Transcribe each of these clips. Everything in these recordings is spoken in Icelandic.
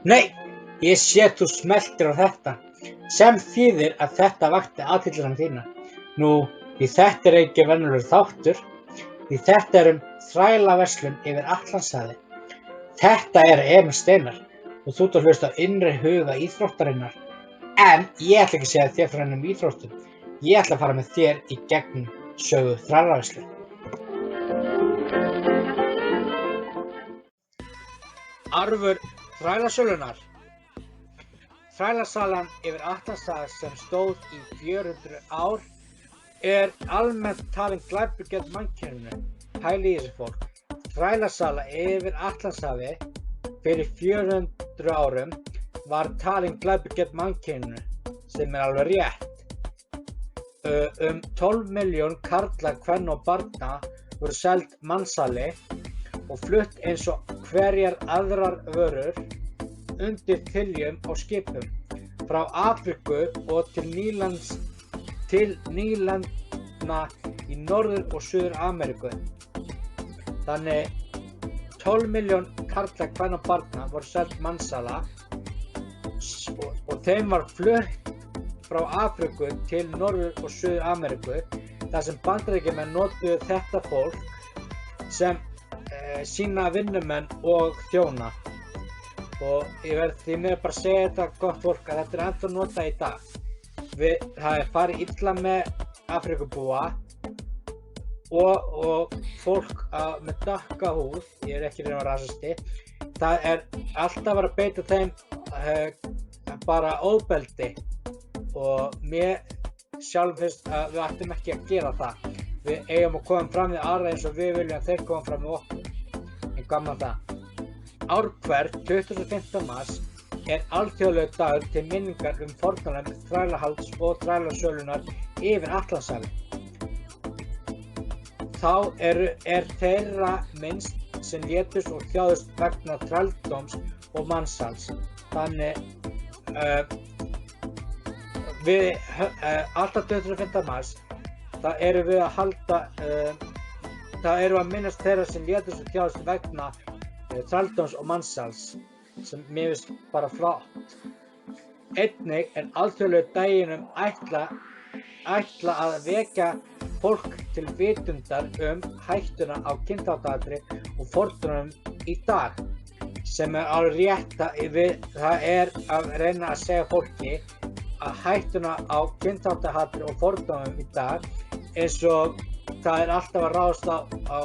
Nei, ég sé þú smelltir á þetta, sem þýðir að þetta vakti athyglina þína. Nú, því þetta er ekki venjulegur þáttur, því þetta er þrælaverslun yfir Atlantshafi. Þetta er Emil Steinar og þú ert að hlusta á innri huga íþróttarinnar. En ég ætla ekki að segja þér frá neinum íþróttum, ég ætla að fara með þér í gegnum sögu þrælaverslu. Arfur þrælasölunnar. Þrælasalan yfir Atlantshaf sem stóð í 400 ár er almennt talin glæpur gegn mannkyninu. Pælið í þessu fólk. Þrælasala yfir Atlantshafi fyrir 400 árum var talin glæpur gegn mannkyninu, sem er alveg rétt. 12 milljón karla, kvenna og barna voru seld mansali og flutt eins og hverjar aðrar vörur undir þiljum á skipum frá Afríku og til nýlendna í Norður- og Suður-Ameríku. Þannig 12 milljón karla, kvenna og barna voru seld mansala og þeim var flutt frá Afríku til Norður- og Suður-Ameríku þar sem Bandaríkjamenn notuðu þetta fólk sem sína vinnumenn og þjóna. Og ég verð því miður bara að segja þetta gott fólk að þetta er ennþá notað í dag. Það er farið illa með Afríkubúa og fólk með dökka húð, ég er ekki reyna rasisti, það er alltaf verið að beita þeim bara ofbeldi og mér sjálf finnst að við ættum ekki að gera það. Við eigum að koma fram við aðra eins og við viljum að þeir koma fram við okkur. En gaman það. Ár hvert 25. mars er alþjóðlegur dagur til minningar fórnarlömb þrælahalds og þrælasölunar yfir Atlantshafi. Þá er þeirra minnst sem létust og þjáðust vegna þrældóms og mansals. Þannig alltaf 25. mars það erum við að minnast þeirra sem létust og þjáðust vegna þrældóms og mansals, sem mér finnst bara flott. Einnig er alþjóðlegu daginum ætla að vekja fólk til vitundar hættuna á kynþáttahatri og fordómum í dag, sem er alveg rétt. Það er að reyna að segja fólki að hættuna á kynþáttahatri og fordómum í dag, eins og það er alltaf að ráðast á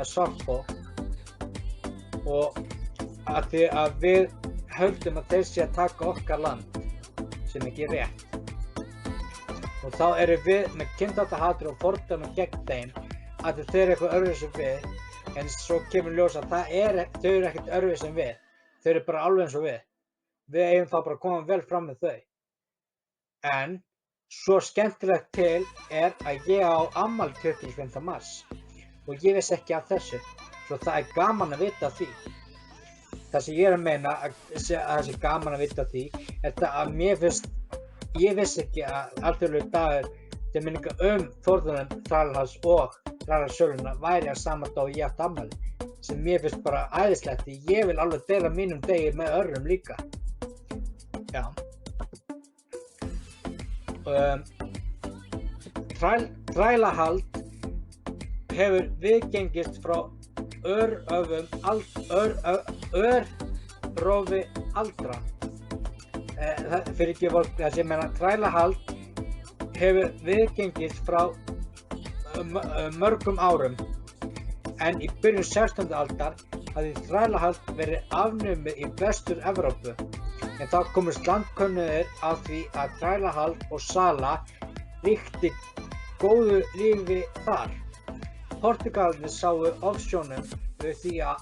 svart fólk, og að því að við höldum að þeir sé að taka okkar land, sem ekki er rétt. Og þá erum við með kynþáttahatri og fordómum gegn þeim, að þeir eru eitthvað öðruvísi en við, en svo kemur ljós að þau eru ekkert öðruvísi en við. Þau eru bara alveg eins og við. Við eigum þá bara að koma vel fram með þau. En svo skemmtilegt til er að ég á afmæli 25. mars og ég vissi ekki af þessu, svo það er gaman að vita því. Það sem ég er að meina að það sé gaman að vita því er það að ég vissi ekki að alþjóðlegur dagur til minningar fórnarlömb þrælahalds og þrælasöluna væri á sama dag og ég átti afmæli, sem mér finnst bara æðislegt, því ég vil alveg deila mínum degi með öðrum líka. Já. Þrælahald hefur viðgengist frá örófi aldra. Fyrir ekki fólk það sem meina, þrælahald hefur viðgengist frá mörgum árum, en í byrjun 16. aldar hafði þrælahald verið afnumið í Vestur-Evrópu, en þá komust landkönnuðir að því að þrælahald og sala ríkti góðu lífi þar. Portúgalarnir sáu ofsjónum við því að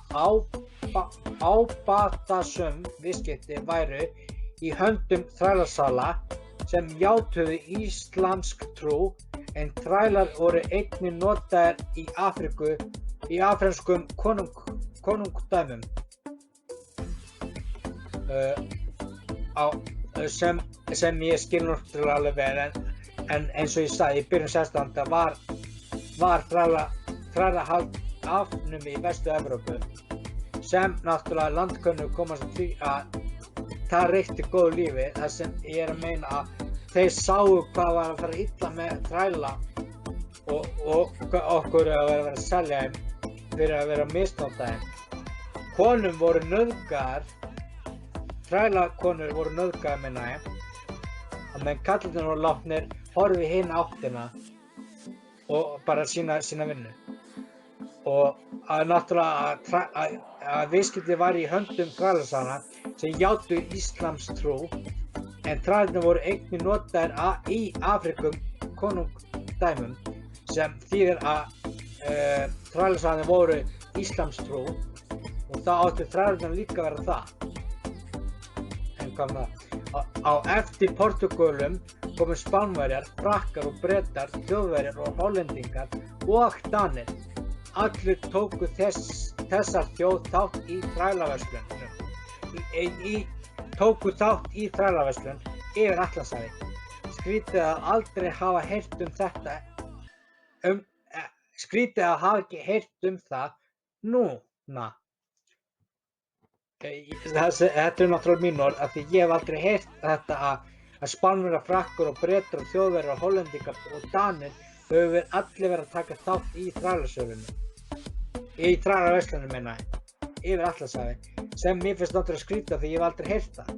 ábatasöm viðskipti væru í höndum þrælasala sem játuðu íslamsk trú, en þrælar voru einnig notaðir í Afríku í afrískum konungdæmum. Sem ég skil náttúrulega alveg vel, en eins og ég sagði, í byrjun 16. var þrælahald afnumið í Vestur-Evrópu, sem náttúrulega landkönnuðir komast að því að það reykti góðu lífi. Það sem ég að meina að þeir sáu hvað var að fara illa með þræla og okkur að vera að selja þeim fyrir að vera að misnota þeim. Konum voru nauðgaðar, þrælakonur voru nauðgaðar meina ég, að meðan karlarnir voru látnir horfa í hina áttina og bara sína vinnu. Og að náttúrulega að viðskipti var í höndum þrælasala sem játu íslamstrú, en þrælarnir voru einnig notaðir í Afríkum konungdæmum, sem þýðir að þrælasalarnir voru íslamstrú og þá áttu þrælarnir líka að vera það. En hvað með það? Á eftir Portúgölum komu Spánverjar, Frakkar og Bretar, Þjóðverjar og Hollendingar og Danir. Allir tóku þessar þjóð þátt í þrælaverslun yfir Atlantshafi. Skrítið að aldrei hafa heyrt þetta, skrítið að hafa ekki heyrt það núna. Þetta náttúrulega mín orð, af því ég hef aldrei heyrt þetta að Spánverjar, Frakkar og Bretar og Þjóðverjar og Hollendingar og Danir höfðu allir verið að taka þátt í þrælasölunni. Í þrælaverslunum meina ég, yfir Atlantshafi, sem mér finnst náttúrulega skrítið því ég hef aldrei heyrt það.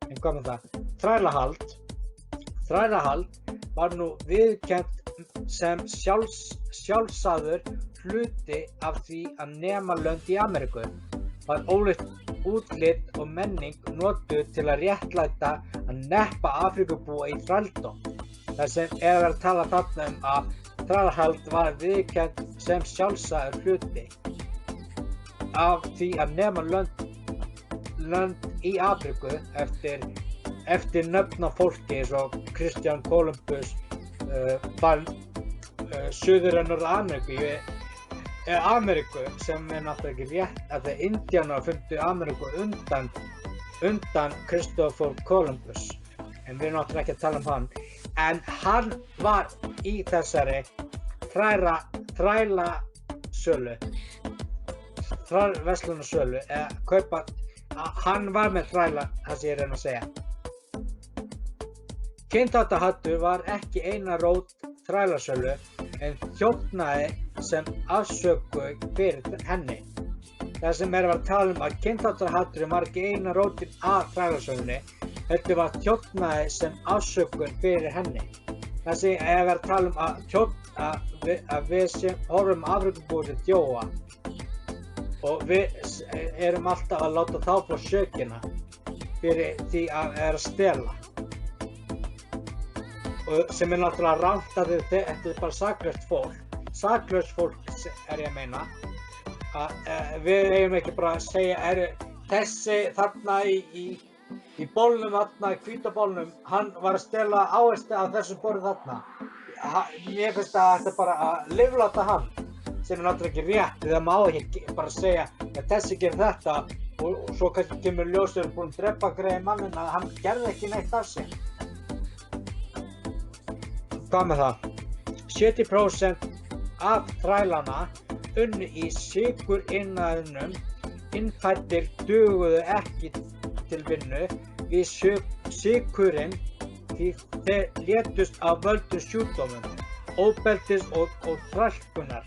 En hvað með það? Þrælahald var nú viðurkennt sem sjálfsagður hluti af því að nema lönd í Ameríku. Var ólíkt útlit og menning notuð til að réttlæta að neppa Afríkubúa í þrældóm. Það sem verið að tala þarna að þrælahald var viðurkennt sem sjálfsagður hluti af því að nema lönd í Afríku eftir nöfn á fólki eins og Kristján Kólumbus fann Suður- og Norður-Ameríku, sem náttúrulega ekki rétt að þeir Indíánar fundu Ameríku undan Kristófer Kólumbus, en við erum náttúrulega ekki að tala hann. En hann var í þessari þrælverslunarsölu hann var með þræla, það sem ég reyna að segja. Kynþáttahattur var ekki eina rót þrælasölu, en þjófnaði sem afsökun fyrir henni. Það sem að tala að kynþáttahatturinn var ekki eina rótin að þrælasölunni, heldur var þjófnaði sem afsökun fyrir henni. Það sem að tala að við sem horfum Afríkubúa sem þjófa og við erum alltaf að láta þá fá sökina fyrir því að stela. Og sem náttúrulega rangt að þetta bara saklaust fólk ég að meina, að við eigum ekki bara að segja þessi þarna í bólnum þarna, í hvíta bólnum, hann var að stela ávexti af þessum borði þarna. Mér finnst að þetta bara að lifláta hann, sem náttúrulega ekki rétt, því það má ekki bara segja að þessi gerir þetta og svo kannski kemur ljósið búinn að drepa greið manninn að hann gerði ekki neitt af sér. Hvað með það? 70% af þrælana unnu í sykuriðnaðinum. Innfæddir duguðu ekki til vinnu við sykurinn því þeir létust af völdum sjúkdómum, ofbeldis og þrælkunar.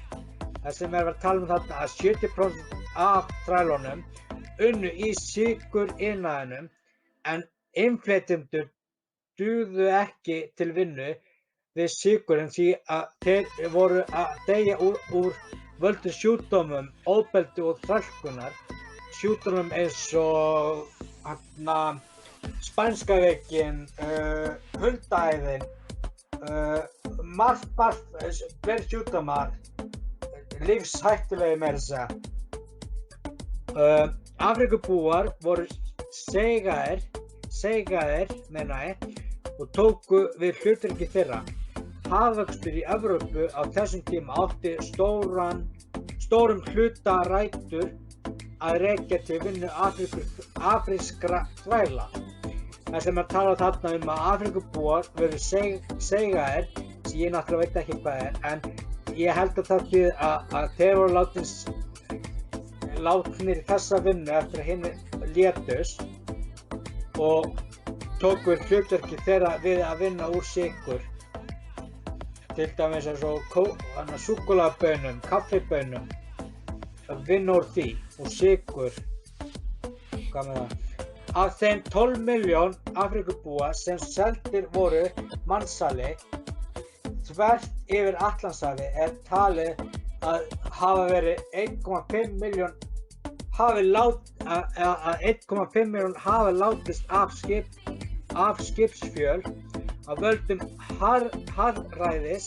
Það sem að tala þarna að 70% af þrælunum unnu í sykuriðnaðinum, en innflytjendur dugðu ekki til vinnu við sykurinn því að þeir voru að deyja úr völdum sjúkdómum, ofbeldi og þrælkunar. Sjúkdómum eins og spænska veikin, hundaæðin, margt fleiri sjúkdómar, lífshættulegir meira að segja. Afríkubúar voru seigaðir meina ég, og tóku við hlutverki þeirra. Hagvöxtur í Evrópu á þessum tíma átti stórum hluta rætur að rekja til vinnu afrískra þræla. Það sem að tala þarna að Afríkubúar voru seigaðir, sem ég náttúrulega veit ekki hvað en ég held að það þýðir að þeir voru látin látnir í þessa vinnu eftir að hinir létust og tóku hlutverki þeirra við að vinna úr sykur. Til dæmis eins og súkkulaðibaunum, kaffibaunum, að vinna úr því og sykur. Hvað með það? Af þeim 12 milljón Afríkubúa sem seldir voru mansali þvert yfir Atlantshafið talið að hafa verið 1,5 milljón hafi látist af skipsfjöl af völdum harðræðis,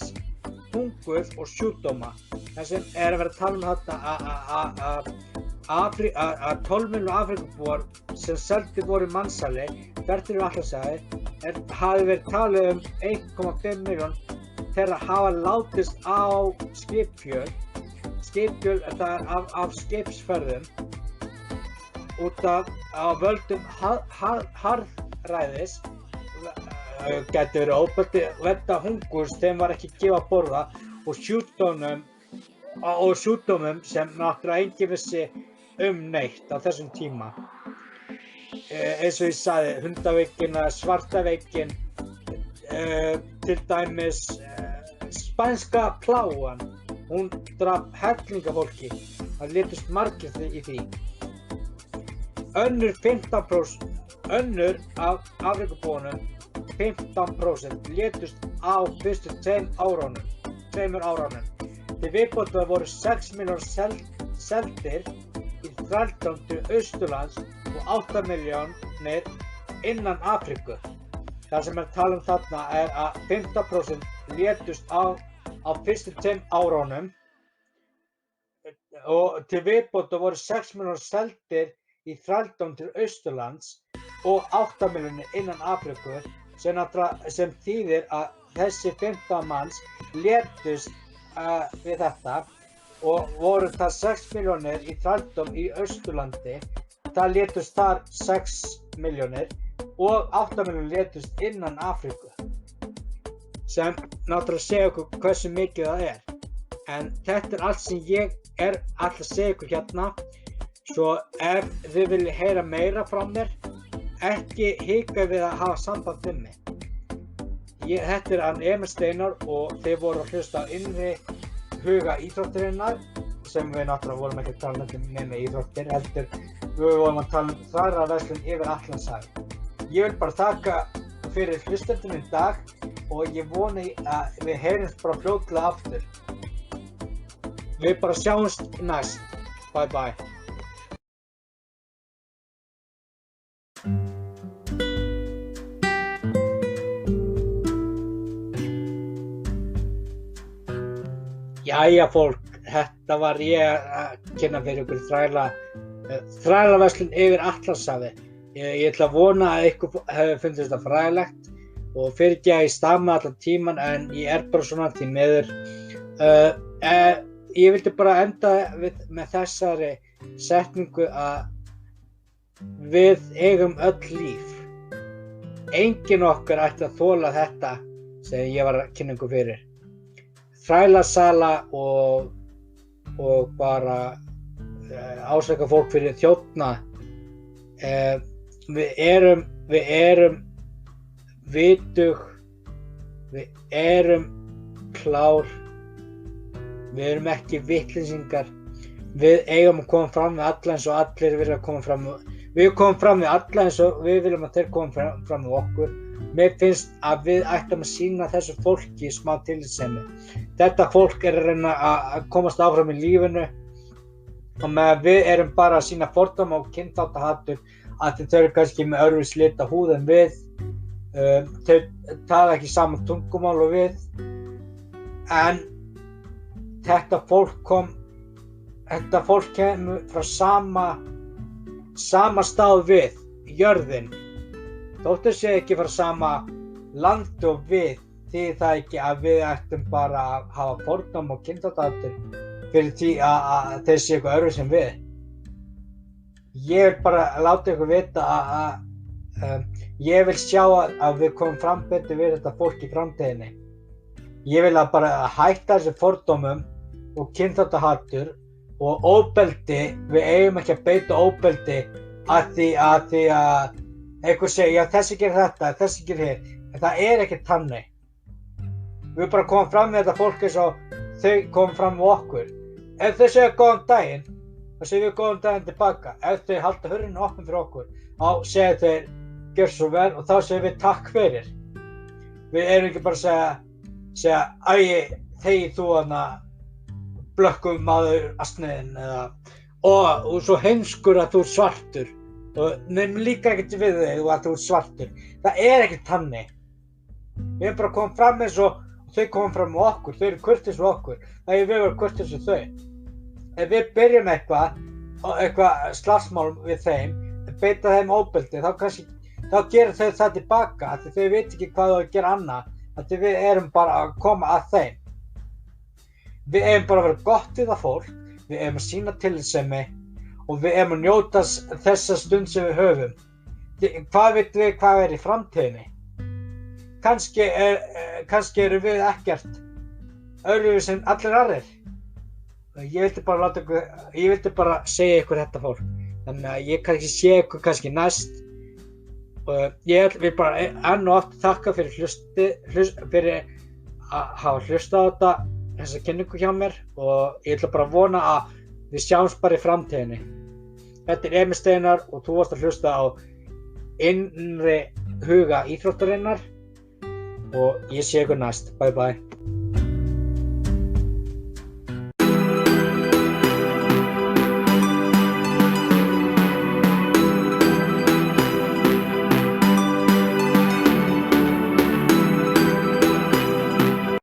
hungurs og sjúkdóma. Það sem að vera að tala þarna að 12 milljón Afríkubúar sem seldir voru mansali þvert yfir Atlantshafið hafi verið talið 1,5 milljón þeirra hafa látist á skipfjöl. Skipfjöl af skipsferðum út af völdum harðræðis, gæti verið ofbeldi vegna hungurs, þeim var ekki gefið að borða og sjúkdómum sem náttúrulega enginn vissi neitt á þessum tíma. Eins og ég sagði, hundaveikin, svartaveikin, til dæmis spænska plágan, hún drap hellinga fólki, það létust margir í því. Önnur af Afríkubúunum, 15% létust á fyrstu tveimur árunum. Til viðbótar voru 6 milljónir seldir í þrældóm til Austurlands og 8 milljónir innan Afríku. Það sem tala þarna að 15% létust á fyrstu 2 árunum og til viðbótar voru 6 milljónir seldir í þrældóm til Austurlands og 8 milljónir innan Afríku sem þýðir að þessi 15 manns létust við þetta og voru það 6 milljónir í þrældóm í Austurlandi, það létust þar 6 milljónir og 8 milljónir létust innan Afríku, sem náttúrulega segja okkur hversu mikið það en þetta allt sem ég ætla að segja ykkur hérna, svo ef þið viljið heyra meira frá mér, ekki hika við að hafa samband við mig. Þetta hann Emil Steinar og þið voru að hlusta á innri huga íþróttarinnar, sem við náttúrulega vorum ekki að tala með íþróttir, heldur við vorum að tala þrælaverslun yfir Atlantshafið. Ég vil bara þakka fyrir hlustendum í dag og ég vona að við heyrumst bara fljótlega aftur. Við bara sjáumst næst. Bye bye. Jæja fólk, þetta var ég að kynna fyrir ykkur þrælaverslun yfir Atlantshafið. Ég ætla að vona að ykkur hefur fundið þetta fræðilegt og fyrirgeðu að ég stama allan tíman en ég bara svona því miður. Ég vildi bara enda með þessari setningu að við eigum öll líf. Enginn okkar ætti að þola þetta sem ég var að kynna ykkur fyrir. Þrælasala og bara ásaka fólk fyrir þjófna. Við erum vitug, við erum klár, við erum ekki vitleysingar, við eigum að koma fram við alla eins og allir vilja koma fram við komum fram við alla eins og við viljum að þeir koma fram við okkur. Mér finnst að við ættum að sýna þessu fólki smá tillitssemi. Þetta fólk að reyna að komast áfram í lífinu og meðan við erum bara að sýna fordóma og kynþáttahatur að þau eru kannski með öðruvísi lit á húð en við, þau tala ekki sama tungumál og við, en þetta fólk kemur frá sama stað við, jörðin. Þótt þau séu ekki frá sama landi og við, þýðir það ekki að við ættum bara að hafa fordóma og kynþáttahatur fyrir því að þeir séu eitthvað öðruvísi en við. Ég vil bara láta ykkur vita að ég vil sjá að við komum fram betur við þetta fólk í framtíðinni. Ég vil bara hætta þessu fordómum og kynþáttahatur og ofbeldi, við eigum ekki að beita ofbeldi að því að einhver segir, já þessi gerir þetta, þessi gerir hitt, en það er ekki þannig. Við bara komum fram með þetta fólk eins og þau komum fram með okkur. Ef þau segja góðan daginn, þá segjum við góðan daginn tilbaka. Ef þau halda hurðinni opin fyrir okkur, þá segja þeir, gjör svo vel, og þá segjum við takk fyrir. Við erum ekki bara að segja, æi, þegi þú hana, blökkum maður asniðinn, og svo heimskur að þú ert svartur, og nefnum líka ekkert við þig að þú ert svartur. Það er ekkert þannig. Við erum bara komið fram eins og þau komum fram með okkur, þau eru kurteis við okkur, það er við verðum kurteis við þau. Ef við byrjum eitthvað slagsmál við þeim, beita þeim ofbeldi, þá gera þau það tilbaka, af því þau veit ekki hvað þau að gera annað, af því við erum bara að koma að þeim. Við eigum bara að vera gott við það fólk, við eigum að sýna tillitssemi og við eigum að njóta þessa stund sem við höfum. Hvað vitum við hvað er í framtíðinni? Kannski erum við ekkert öðruvísi en allir aðrir. Ég vildi bara segja ykkur þetta fólk. Þannig að ég kannski sé ykkur kannski næst. Og ég vil bara enn og aftur þakka fyrir að hafa hlustað á þessa kynningu hjá mér, og ég ætla bara að vona að við sjáumst bara í framtíðinni. Þetta er Emil Steinar og þú varst að hlusta á Innri huga íþróttarinnar, og ég sé ykkur næst. Bye bye.